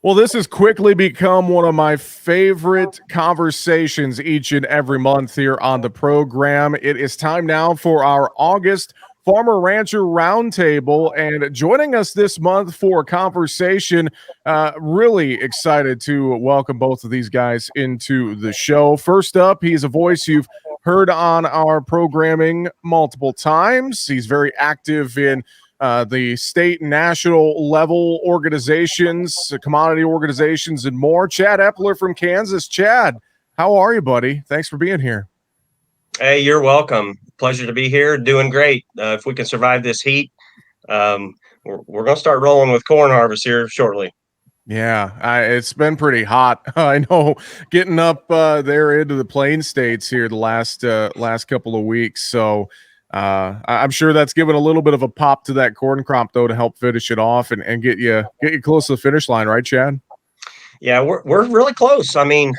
Well, this has quickly become one of my favorite conversations each and every month here on the program. It is time now for our August Farmer Rancher Roundtable, and joining us this month for a conversation, really excited to welcome both of these guys into the show. First up, he's a voice you've heard on our programming multiple times. He's very active in the state and national level organizations, commodity organizations, and more. Chad Epler from Kansas. Chad, how are you, buddy? Thanks for being here. Hey, you're welcome. Pleasure to be here. Doing great. If we can survive this heat, we're going to start rolling with corn harvest here shortly. Yeah, it's been pretty hot. I know, getting up there into the plain states here the last couple of weeks. So I'm sure that's given a little bit of a pop to that corn crop, though, to help finish it off and get you close to the finish line, right, Chad? Yeah, we're really close. I mean,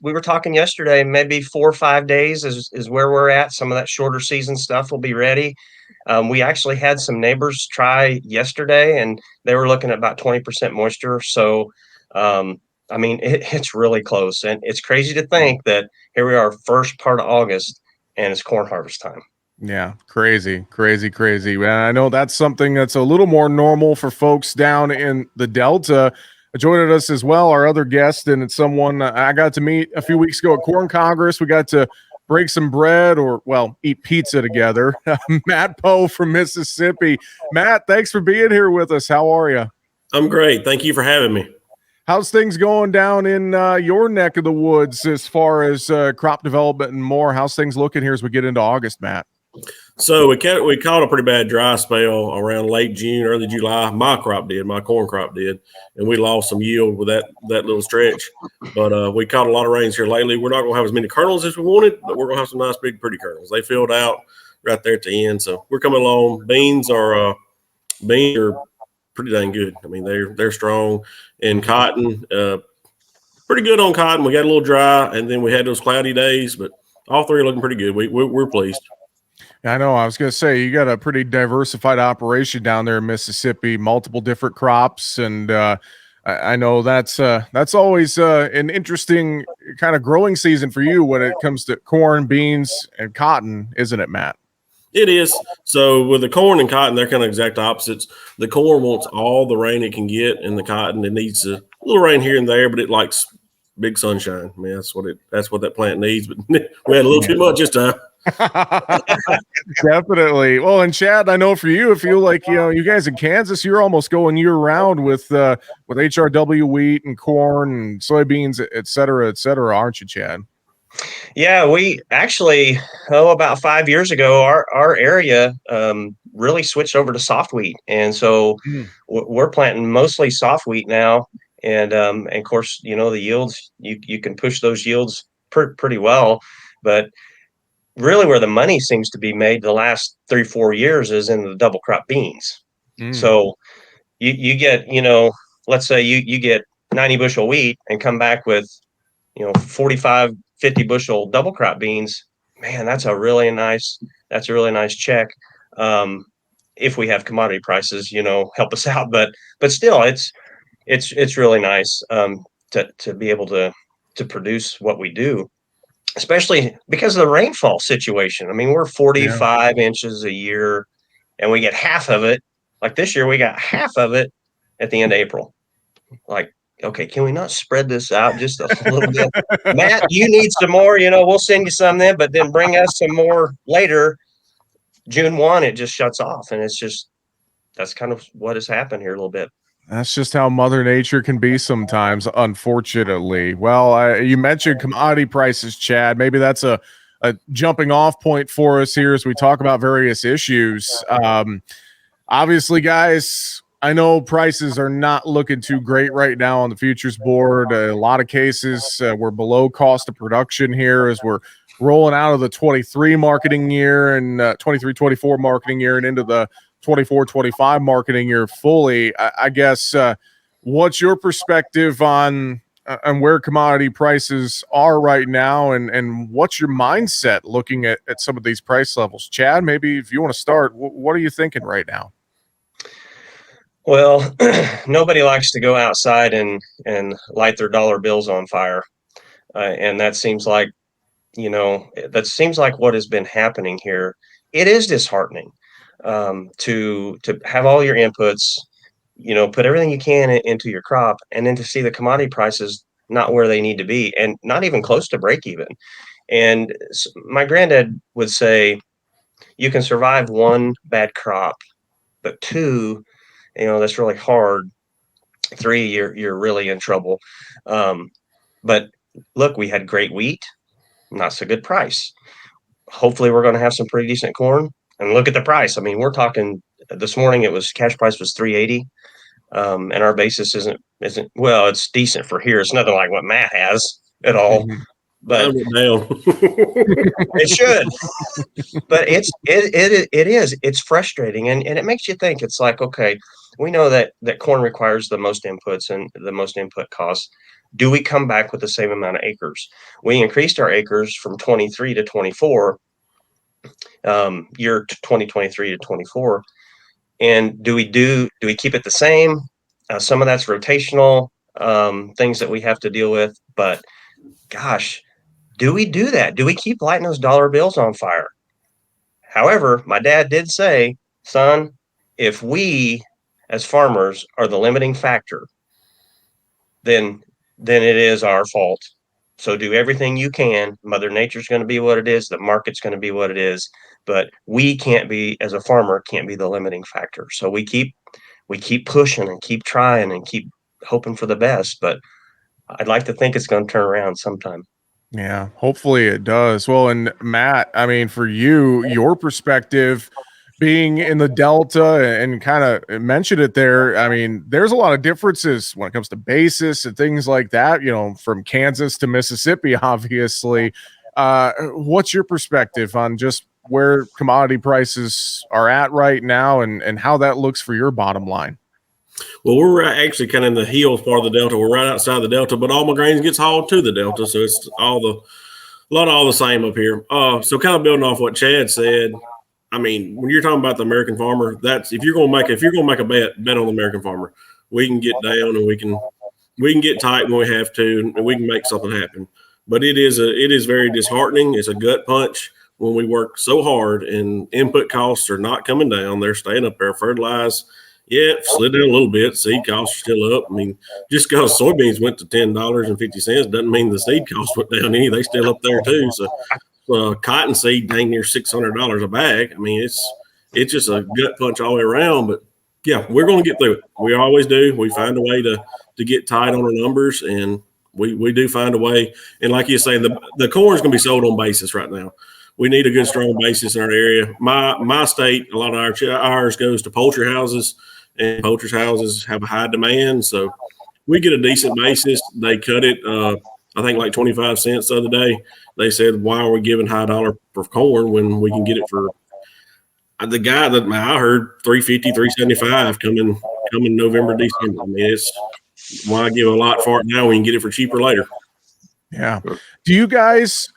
we were talking yesterday, maybe 4 or 5 days is where we're at. Some of that shorter season stuff will be ready. We actually had some neighbors try yesterday, and they were looking at about 20% moisture. So, I mean, it's really close, and it's crazy to think that here we are, first part of August, and it's corn harvest time. Yeah, crazy. And I know that's something that's a little more normal for folks down in the Delta. Joining us as well, our other guest, and it's someone I got to meet a few weeks ago at Corn Congress. We got to break some bread eat pizza together. Matt Poe from Mississippi. Matt, thanks for being here with us. How are you? I'm great. Thank you for having me. How's things going down in your neck of the woods as far as crop development and more? How's things looking here as we get into August, Matt? So we caught a pretty bad dry spell around late June, early July. My corn crop did, and we lost some yield with that little stretch. But we caught a lot of rains here lately. We're not going to have as many kernels as we wanted, but we're going to have some nice, big, pretty kernels. They filled out right there at the end, so we're coming along. Beans are pretty dang good. I mean, they're strong. And cotton, pretty good on cotton. We got a little dry, and then we had those cloudy days, but all three are looking pretty good. We're pleased. I know. I was going to say, you got a pretty diversified operation down there in Mississippi, multiple different crops. And I know that's always an interesting kind of growing season for you when it comes to corn, beans, and cotton, isn't it, Matt? It is. So with the corn and cotton, they're kind of exact opposites. The corn wants all the rain it can get, and the cotton, it needs a little rain here and there, but it likes big sunshine. I mean, that's what that plant needs. But we had a little too much this time. Definitely. Well, and Chad, I know for you, I feel like you guys in Kansas, you're almost going year round with HRW wheat and corn and soybeans, et cetera, aren't you, Chad? Yeah, we actually about 5 years ago, our area really switched over to soft wheat, and so we're planting mostly soft wheat now. And of course, the yields, you can push those yields pretty well, but really where the money seems to be made the last 3-4 years is in the double crop beans. So you get, let's say you get 90 bushel wheat and come back with, 45, 50 bushel double crop beans. Man, that's a really nice check. If we have commodity prices, help us out, but still it's really nice to be able to produce what we do, especially because of the rainfall situation. I mean, we're 45 inches a year, and we get half of it. Like this year, we got half of it at the end of April. Like, okay, can we not spread this out just a little bit? Matt, you need some more, we'll send you some then, but then bring us some more later. June 1, it just shuts off, and that's kind of what has happened here a little bit. That's just how Mother Nature can be sometimes, unfortunately. Well, you mentioned commodity prices, Chad. Maybe that's a jumping off point for us here as we talk about various issues. Obviously, guys, I know prices are not looking too great right now on the futures board. A lot of cases, we're below cost of production here as we're rolling out of the 23 marketing year and 23-24 marketing year and into the 24-25 marketing year fully. I guess what's your perspective on where commodity prices are right now, and what's your mindset looking at some of these price levels? Chad, maybe if you want to start, what are you thinking right now? Well, nobody likes to go outside and light their dollar bills on fire, and that seems like what has been happening here. It is disheartening to have all your inputs, put everything you can into your crop, and then to see the commodity prices not where they need to be, and not even close to break even. And my granddad would say, you can survive one bad crop, but two, that's really hard. Three, you're really in trouble. Um, but look, we had great wheat, not so good price. Hopefully, we're going to have some pretty decent corn. And look at the price. I mean, we're talking this morning. It was cash price was 380, and our basis isn't well. It's decent for here. It's nothing like what Matt has at all, Mhm. but Mine went down. it should. But it's frustrating, and it makes you think. It's like, okay, we know that corn requires the most inputs and the most input costs. Do we come back with the same amount of acres? We increased our acres from 23 to 24, year 2023 to 24. And do we keep it the same? Some of that's rotational, things that we have to deal with. But gosh, do we do that? Do we keep lighting those dollar bills on fire? However, my dad did say, son, if we as farmers are the limiting factor, then it is our fault. So do everything you can. Mother Nature's going to be what it is. The market's going to be what it is. But we can't be, as a farmer, can't be the limiting factor. So we keep pushing and keep trying and keep hoping for the best. But I'd like to think it's going to turn around sometime. Yeah, hopefully it does. Well, and Matt, I mean, for you, your perspective being in the Delta and kind of mentioned it there. I mean, there's a lot of differences when it comes to basis and things like that, from Kansas to Mississippi, obviously. What's your perspective on just where commodity prices are at right now and how that looks for your bottom line? Well, we're actually kind of in the hills part of the Delta. We're right outside the Delta, but all my grains gets hauled to the Delta, so it's a lot of all the same up here. So kind of building off what Chad said. I mean, when you're talking about the American farmer, that's if you're gonna make a bet on the American farmer. We can get down and we can get tight when we have to, and we can make something happen. But it is very disheartening. It's a gut punch when we work so hard and input costs are not coming down. They're staying up there. Fertilize, yeah, slid down a little bit. Seed costs are still up. I mean, just because soybeans went to $10.50 doesn't mean the seed costs went down any. They still up there too. So cottonseed dang near $600 a bag. I mean, it's just a gut punch all the way around. But yeah, we're going to get through it. We always do. We find a way to get tight on our numbers, and we do find a way. And like you say, the corn is going to be sold on basis right now. We need a good strong basis in our area. My state, a lot of ours goes to poultry houses, and poultry houses have a high demand, so we get a decent basis. They cut it, I think, like 25 cents the other day. They said, "Why are we giving high dollar for corn when we can get it for?" The guy that I heard 350, 375 coming November, December. I mean, it's why give a lot for it now when you can get it for cheaper later. Yeah. Do you guys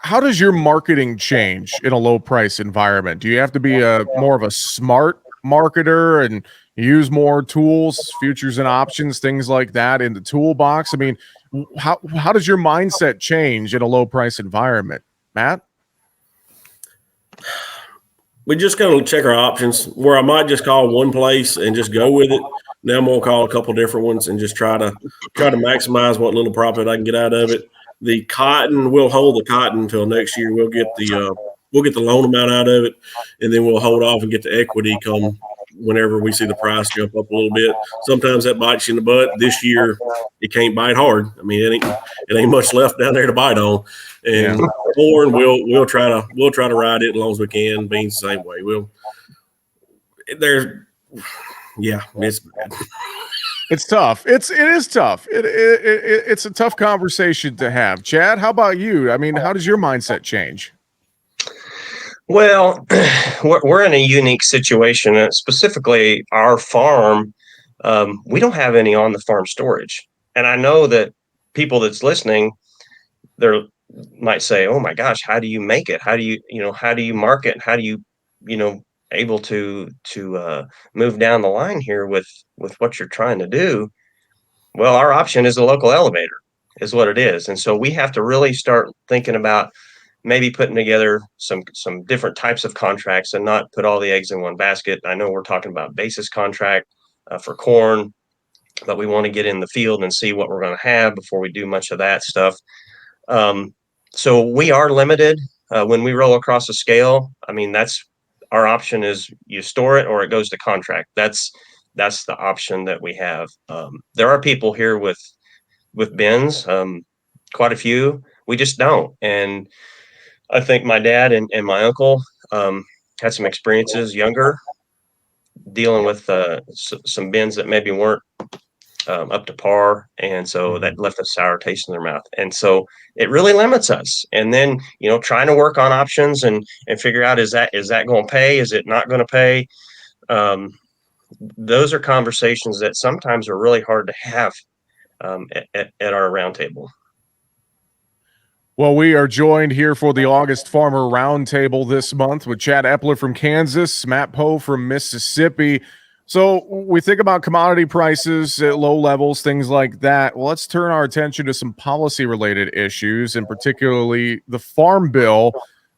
How does your marketing change in a low price environment? Do you have to be more of a smart marketer and use more tools, futures and options, things like that in the toolbox? I mean, how does your mindset change in a low price environment, Matt? We just kind of check our options where I might just call one place and just go with it. Now I'm gonna call a couple different ones and just try to maximize what little profit I can get out of it. The cotton, we'll hold the cotton until next year. We'll get the loan amount out of it, and then we'll hold off and get the equity come whenever we see the price jump up a little bit. Sometimes that bites you in the butt. This year, it can't bite hard. I mean, it ain't much left down there to bite on. And corn, we'll try to ride it as long as we can. Beans the same way. It's bad. It's tough. It is tough. It's a tough conversation to have. Chad, how about you? I mean, how does your mindset change? Well, we're in a unique situation, and specifically our farm. We don't have any on the farm storage, and I know that people that's listening, they might say, "Oh my gosh, how do you make it? How do you market? How do you able to move down the line here with what you're trying to do, well, our option is a local elevator, is what it is. And so we have to really start thinking about maybe putting together some different types of contracts and not put all the eggs in one basket. I know we're talking about basis contract for corn, but we want to get in the field and see what we're going to have before we do much of that stuff. So we are limited when we roll across a scale. I mean, that's our option is you store it or it goes to contract. That's the option that we have. There are people here with bins, quite a few. We just don't. And I think my dad and my uncle had some experiences younger dealing with some bins that maybe weren't up to par, and so that left a sour taste in their mouth. And so it really limits us. And then trying to work on options and figure out is that going to pay? Is it not going to pay? Those are conversations that sometimes are really hard to have at our roundtable. Well, we are joined here for the August Farmer Roundtable this month with Chad Epler from Kansas, Matt Poe from Mississippi. So we think about commodity prices at low levels, things like that. Well, let's turn our attention to some policy-related issues, and particularly the Farm Bill,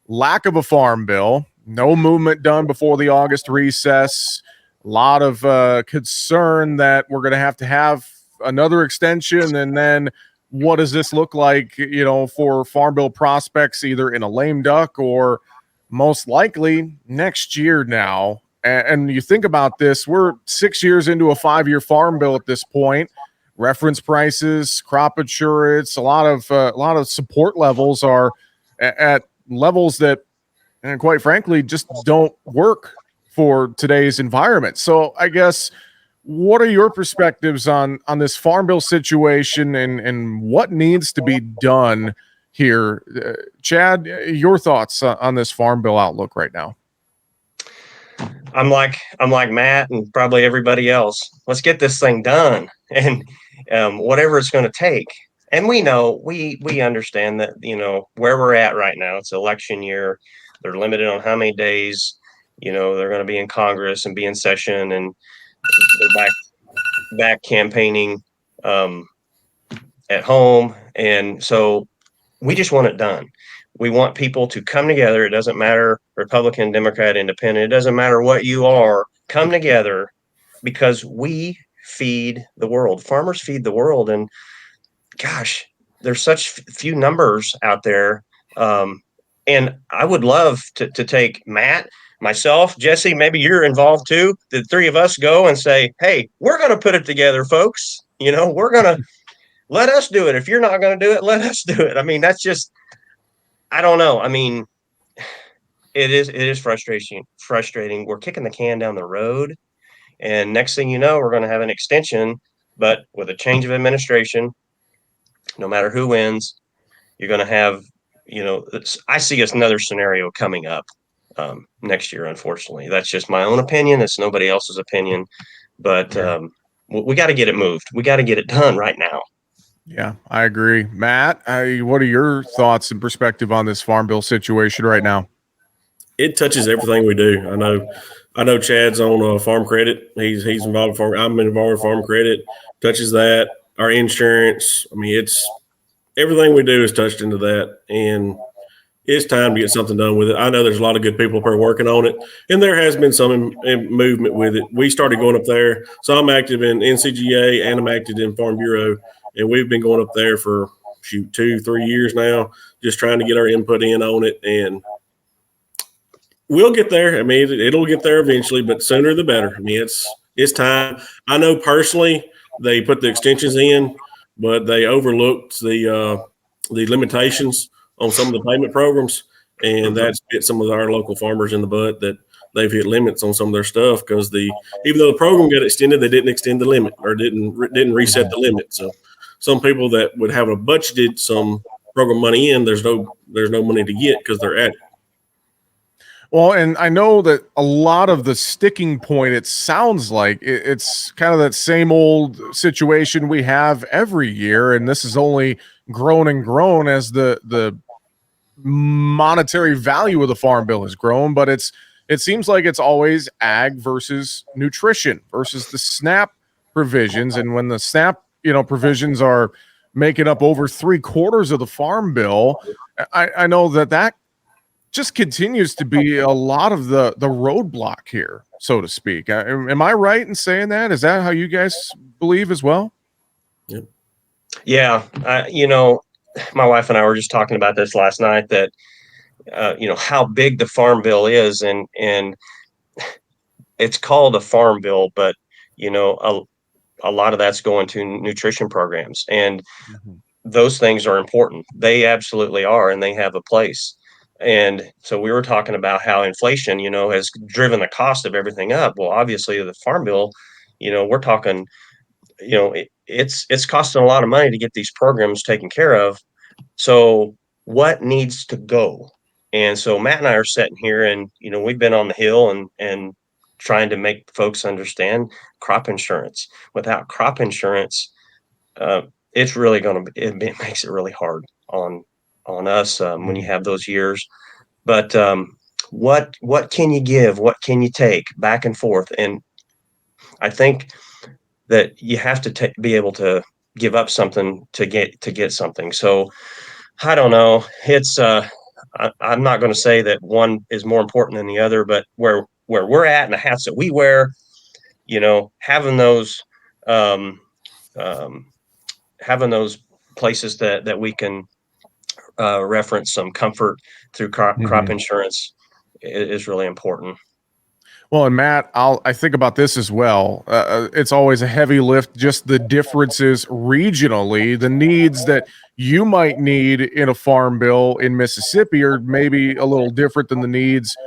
lack of a Farm Bill, no movement done before the August recess, a lot of concern that we're going to have another extension, and then what does this look like, for Farm Bill prospects, either in a lame duck or most likely next year now? And you think about this, we're 6 years into a 5-year Farm Bill at this point. Reference prices, crop insurance, a lot of support levels are at levels that, and quite frankly, just don't work for today's environment. So I guess, what are your perspectives on this Farm Bill situation and what needs to be done here? Chad, your thoughts on this Farm Bill outlook right now? I'm like Matt and probably everybody else. Let's get this thing done, and whatever it's going to take. And we know we understand that where we're at right now. It's election year. They're limited on how many days they're going to be in Congress and be in session, and they're back campaigning at home. And so we just want it done. We want people to come together. It doesn't matter Republican, Democrat, Independent. It doesn't matter what you are. Come together, because we feed the world. Farmers feed the world. And gosh, there's such few numbers out there. And I would love to take Matt, myself, Jesse, maybe you're involved too. The three of us go and say, hey, we're going to put it together, folks. We're going to let us do it. If you're not going to do it, let us do it. I mean, that's just, I don't know. I mean, it is frustrating. We're kicking the can down the road, and next thing you know, we're going to have an extension, but with a change of administration, no matter who wins, you're going to have, I see another scenario coming up next year. Unfortunately, that's just my own opinion. It's nobody else's opinion, but we got to get it moved. We got to get it done right now. Yeah, I agree. Matt, what are your thoughts and perspective on this Farm Bill situation right now? It touches everything we do. I know Chad's on farm credit. He's involved in farm. I'm involved in farm credit. Touches that. Our insurance. I mean, it's everything we do is touched into that, and it's time to get something done with it. I know there's a lot of good people up there working on it, and there has been some movement with it. We started going up there, so I'm active in NCGA and I'm active in Farm Bureau, and we've been going up there for 2-3 years now, just trying to get our input in on it, and we'll get there. I mean, it'll get there eventually, but sooner the better. I mean, it's time. I know personally they put the extensions in, but they overlooked the limitations on some of the payment programs, and that's hit some of our local farmers in the butt, that they've hit limits on some of their stuff because even though the program got extended, they didn't extend the limit or didn't reset the limit. So some people that would have a budgeted some program money in, there's no money to get because they're at it. Well, and I know that a lot of the sticking point, it sounds like it's kind of that same old situation we have every year, and this has only grown and grown as the monetary value of the Farm Bill has grown, but it's it seems like it's always ag versus nutrition versus the SNAP provisions. And when the SNAP, provisions are making up over 3/4 of the farm bill, I know that just continues to be a lot of the roadblock here, so to speak. Am I right in saying that? Is that how you guys believe as well? Yep. Yeah. My wife and I were just talking about this last night, that, how big the farm bill is, and it's called a farm bill, but, a lot of that's going to nutrition programs, and those things are important. They absolutely are, and they have a place. And so we were talking about how inflation, has driven the cost of everything up. Well, obviously the farm bill, we're talking, it's costing a lot of money to get these programs taken care of. So what needs to go? And so Matt and I are sitting here, and we've been on the Hill and trying to make folks understand crop insurance. Without crop insurance, it's really going to it makes it really hard on us when you have those years. But what can you give? What can you take back and forth? And I think that you have to be able to give up something to get something. So I don't know. I'm not going to say that one is more important than the other, but where we're at and the hats that we wear, having those um, um, having those places that we can reference some comfort through crop insurance is really important. Well, and Matt, I think about this as well. It's always a heavy lift, just the differences regionally, the needs that you might need in a farm bill in Mississippi are maybe a little different than the needs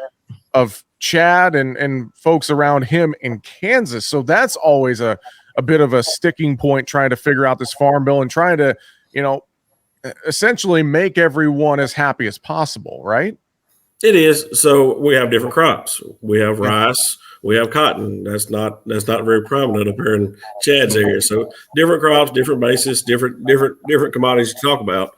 of Chad and folks around him in Kansas. So that's always a bit of a sticking point, trying to figure out this farm bill and trying to, essentially make everyone as happy as possible, right? It is. So we have different crops. We have rice. We have cotton. That's not very prominent up here in Chad's area. So different crops, different basis, different commodities to talk about.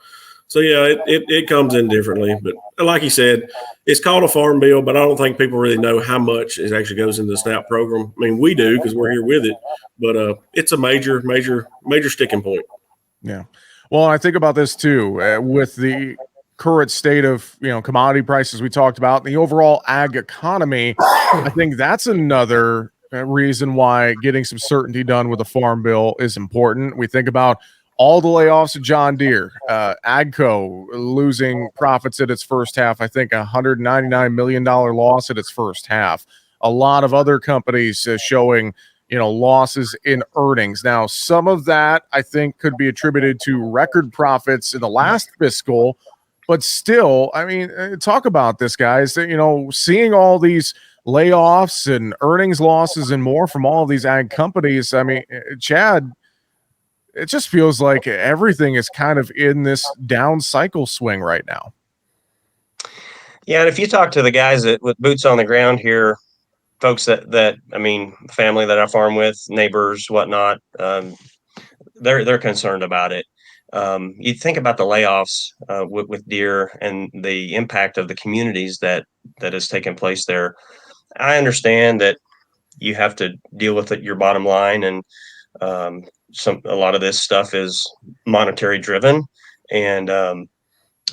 So yeah, it comes in differently. But like you said, it's called a farm bill, but I don't think people really know how much it actually goes into the SNAP program. I mean, we do because we're here with it, but it's a major sticking point. Yeah. Well, I think about this too, with the current state of commodity prices we talked about, the overall ag economy. I think that's another reason why getting some certainty done with the farm bill is important. We think about all the layoffs at John Deere, Agco losing profits at its first half. I think $199 million loss at its first half. A lot of other companies showing losses in earnings. Now, some of that I think could be attributed to record profits in the last fiscal, but still, I mean, talk about this, guys. Seeing all these layoffs and earnings losses and more from all of these ag companies. I mean, Chad, it just feels like everything is kind of in this down cycle swing right now. Yeah, and if you talk to the guys with boots on the ground here, folks that I mean, family that I farm with, neighbors, whatnot, they're concerned about it. You think about the layoffs with Deere and the impact of the communities that has taken place there. I understand that you have to deal with your bottom line, and a lot of this stuff is monetary driven. And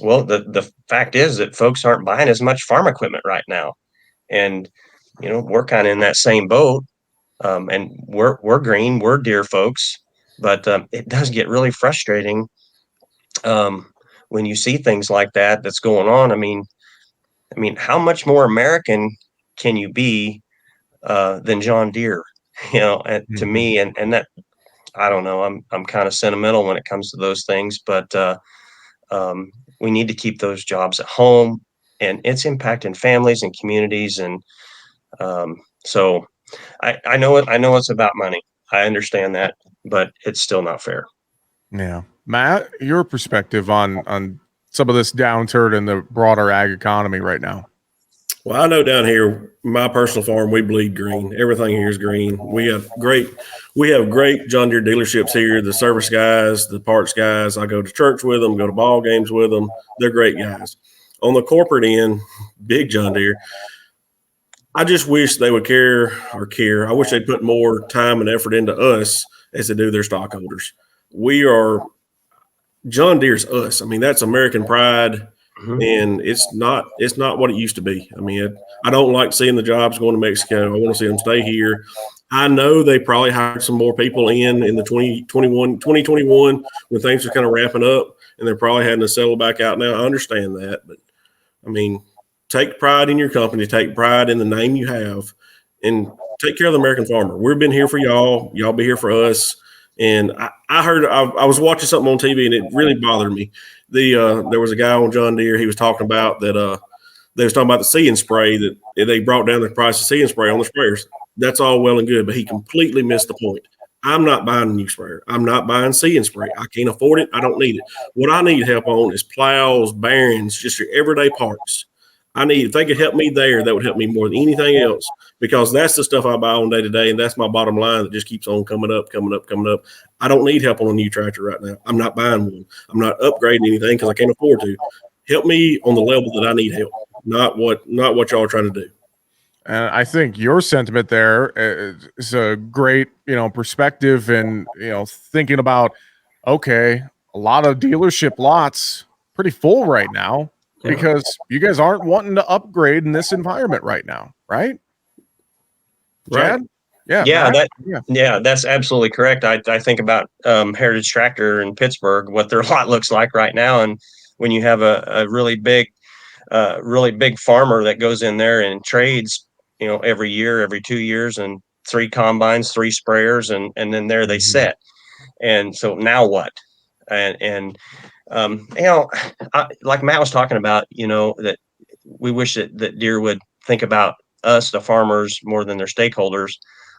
well, the fact is that folks aren't buying as much farm equipment right now, and we're kind of in that same boat. And we're green, we're Deere folks, but it does get really frustrating when you see things like that's going on. I mean, how much more American can you be than John Deere? To me, and that, I don't know. I'm kind of sentimental when it comes to those things, but we need to keep those jobs at home, and it's impacting families and communities. And so I know it. I know it's about money. I understand that, but it's still not fair. Yeah. Matt, your perspective on some of this downturn in the broader ag economy right now. Well, I know down here, my personal farm, we bleed green. Everything here is green. We have great John Deere dealerships here. The service guys, the parts guys. I go to church with them, go to ball games with them. They're great guys. On the corporate end, big John Deere, I just wish they would care. I wish they'd put more time and effort into us as they do their stockholders. We are John Deere's us. I mean, that's American pride, and it's not what it used to be. I mean, I don't like seeing the jobs going to Mexico. I want to see them stay here. I know they probably hired some more people in the 2021 when things are kind of wrapping up, and they're probably having to settle back out now. I understand that, but I mean, take pride in your company, take pride in the name you have, and take care of the American farmer. We've been here for y'all. Y'all be here for us. And I heard I was watching something on TV and it really bothered me. There was a guy on John Deere. He was talking about that they was talking about the See and Spray, that they brought down the price of See and Spray on the sprayers. That's all well and good, but he completely missed the point. I'm not buying a new sprayer. I'm not buying See and Spray. I can't afford it. I don't need it. What I need help on is plows, bearings, just your everyday parts. If they could help me there, that would help me more than anything else, because that's the stuff I buy on day to day, and that's my bottom line that just keeps on coming up. I don't need help on a new tractor right now. I'm not buying one. I'm not upgrading anything because I can't afford to. Help me on the level that I need help, not what y'all are trying to do. And I think your sentiment there is a great, perspective, and thinking about, okay, a lot of dealership lots pretty full right now because you guys aren't wanting to upgrade in this environment right now, right? Chad? Right. Yeah, that's absolutely correct. I think about Heritage Tractor in Pittsburgh, what their lot looks like right now, and when you have a really big farmer that goes in there and trades, every year, every 2 years, and 3 combines, 3 sprayers, and then there they sit. And so now what? And like Matt was talking about, that we wish that Deere would think about us, the farmers, more than their stakeholders.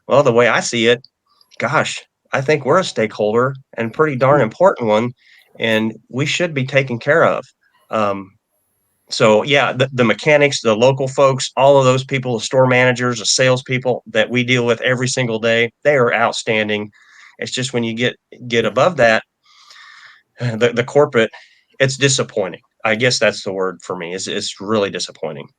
Well, the way I see it, gosh, I think we're a stakeholder and pretty darn important one, and we should be taken care of. So yeah, the mechanics, the local folks, all of those people, the store managers, the salespeople that we deal with every single day, they are outstanding. It's just when you get above that, the corporate, it's disappointing. I guess that's the word for me. It's really disappointing.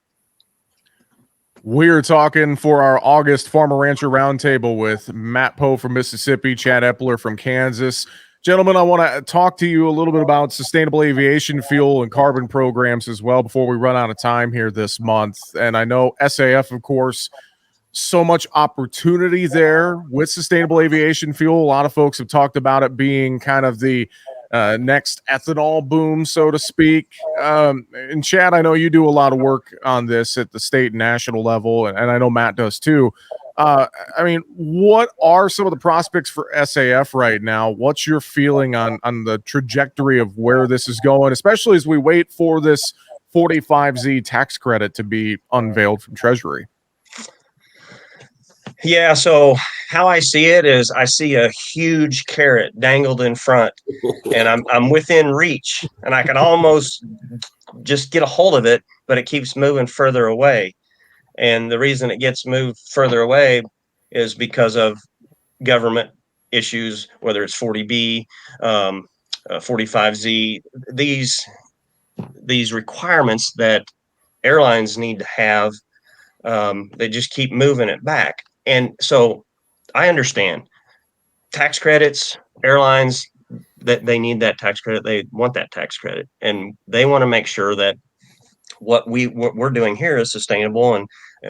We're talking for our August Farmer Rancher Roundtable with Matt Poe from Mississippi, Chad Epler from Kansas. Gentlemen, I want to talk to you a little bit about sustainable aviation fuel and carbon programs as well before we run out of time here this month. And I know SAF, of course, so much opportunity there with sustainable aviation fuel. A lot of folks have talked about it being kind of the next ethanol boom, so to speak. And Chad, I know you do a lot of work on this at the state and national level, and I know Matt does too. I mean, what are some of the prospects for SAF right now? What's your feeling on the trajectory of where this is going, especially as we wait for this 45Z tax credit to be unveiled from Treasury? Yeah, so how I see it is I see a huge carrot dangled in front, and I'm within reach, and I can almost just get a hold of it, but it keeps moving further away. And the reason it gets moved further away is because of government issues, whether it's 40B, 45Z, these requirements that airlines need to have. They just keep moving it back. And so I understand tax credits, airlines, that they need that tax credit. They want that tax credit, and they want to make sure that what we're doing here is sustainable, and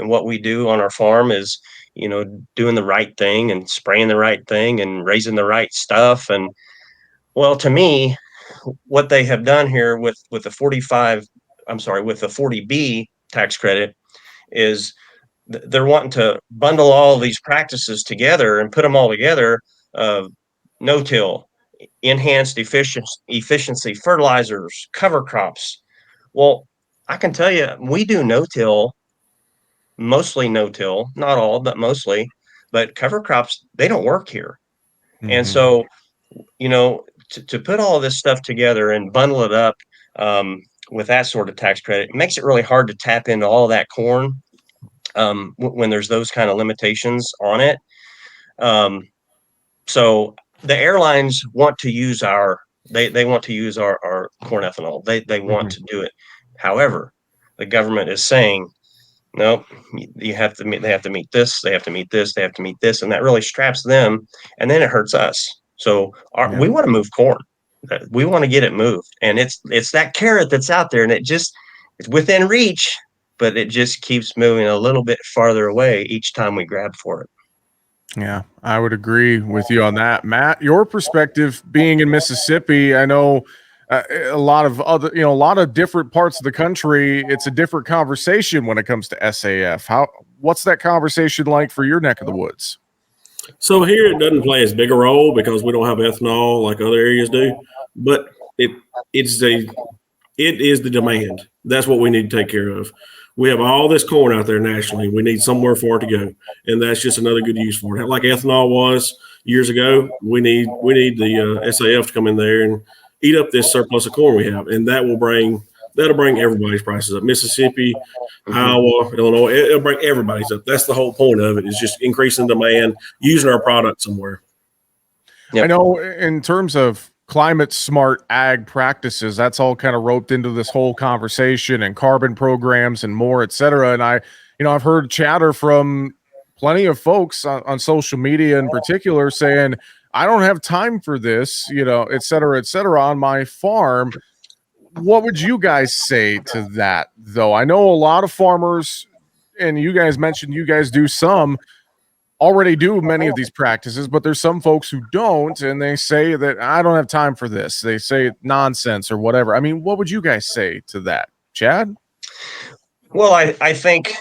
what we do on our farm is, doing the right thing and spraying the right thing and raising the right stuff. And well, to me, what they have done here with the 40B tax credit is they're wanting to bundle all these practices together and put them all together. No-till, enhanced efficiency fertilizers, cover crops. Well, I can tell you, we do no-till, mostly no-till, not all, but mostly. But cover crops, they don't work here. And so, to put all of this stuff together and bundle it up with that sort of tax credit, it makes it really hard to tap into all of that corn when there's those kind of limitations on it. So the airlines want to use they want to use our corn ethanol. They want to do it. However, the government is saying Nope. You have to meet. They have to meet this. They have to meet this. They have to meet this, and that really straps them, and then it hurts us. So we want to move corn. We want to get it moved, and it's that carrot that's out there, and it's within reach, but it just keeps moving a little bit farther away each time we grab for it. Yeah, I would agree with you on that. Matt, your perspective being in Mississippi, I know a lot of other, a lot of different parts of the country, it's a different conversation when it comes to SAF. What's that conversation like for your neck of the woods? So here it doesn't play as big a role because we don't have ethanol like other areas do, but it is the demand. That's what we need to take care of. We have all this corn out there nationally. We need somewhere for it to go, and that's just another good use for it. Like ethanol was years ago, we need the SAF to come in there and eat up this surplus of corn we have, and that'll bring everybody's prices up. Mississippi, Iowa, Illinois, it'll bring everybody's up. That's the whole point of it, is just increasing demand, using our product somewhere. Yep. I know in terms of climate smart ag practices, that's all kind of roped into this whole conversation, and carbon programs and more, et cetera. And I've heard chatter from plenty of folks on social media in particular saying, I don't have time for this, et cetera, on my farm. What would you guys say to that, though? I know a lot of farmers, and you guys mentioned you guys do some, already do many of these practices, but there's some folks who don't, and they say that I don't have time for this. They say nonsense or whatever. I mean, what would you guys say to that, Chad? Well, I think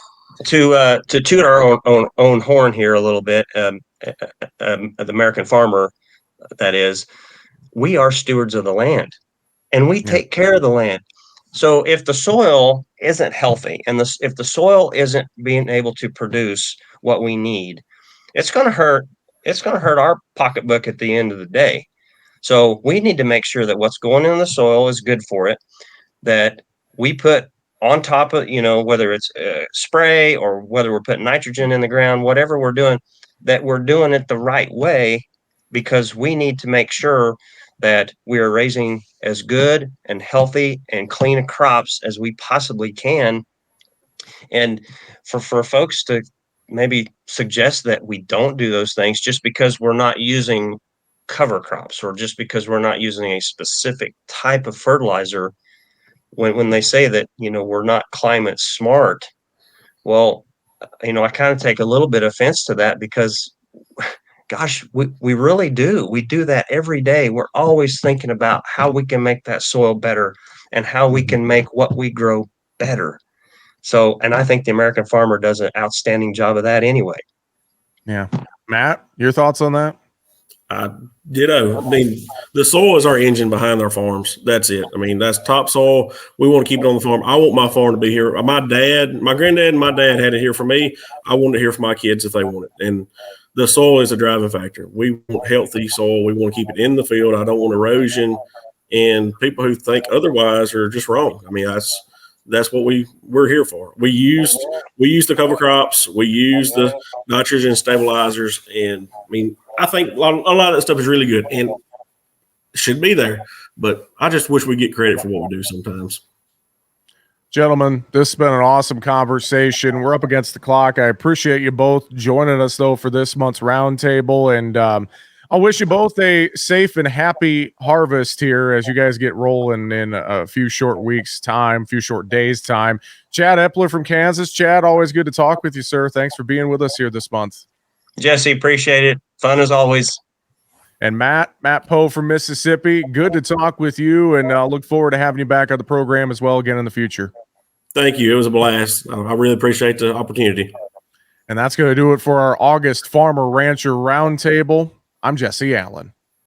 to toot our own horn here a little bit, the American farmer, that is, we are stewards of the land, and we take care of the land. So if the soil isn't healthy, and if the soil isn't being able to produce what we need, it's going to hurt. It's going to hurt our pocketbook at the end of the day. So we need to make sure that what's going in the soil is good for it, that we put on top of, whether it's spray or whether we're putting nitrogen in the ground, whatever we're doing, that we're doing it the right way, because we need to make sure that we are raising as good and healthy and clean crops as we possibly can. And for folks to maybe suggest that we don't do those things just because we're not using cover crops, or just because we're not using a specific type of fertilizer, when they say that, we're not climate smart, well, I kind of take a little bit of offense to that, because gosh, we really do. We do that every day. We're always thinking about how we can make that soil better and how we can make what we grow better. So, and I think the American farmer does an outstanding job of that anyway. Yeah. Matt, your thoughts on that? Ditto. I mean, the soil is our engine behind our farms. That's it. I mean, that's topsoil. We want to keep it on the farm. I want my farm to be here. My granddad and my dad had it here for me. I want it here for my kids if they want it. And the soil is a driving factor. We want healthy soil. We want to keep it in the field. I don't want erosion. And people who think otherwise are just wrong. I mean, that's what we're here for. We use the cover crops. We use the nitrogen stabilizers. And I mean, I think a lot of that stuff is really good and should be there, but I just wish we get credit for what we do sometimes. Gentlemen, this has been an awesome conversation. We're up against the clock. I appreciate you both joining us, though, for this month's roundtable. And I wish you both a safe and happy harvest here as you guys get rolling in a few short weeks' time, few short days' time. Chad Epler from Kansas. Chad, always good to talk with you, sir. Thanks for being with us here this month. Jesse, appreciate it. Fun as always. And Matt Poe from Mississippi, good to talk with you, and look forward to having you back on the program as well again in the future. Thank you. It was a blast. I really appreciate the opportunity. And that's going to do it for our August Farmer Rancher Roundtable. I'm Jesse Allen.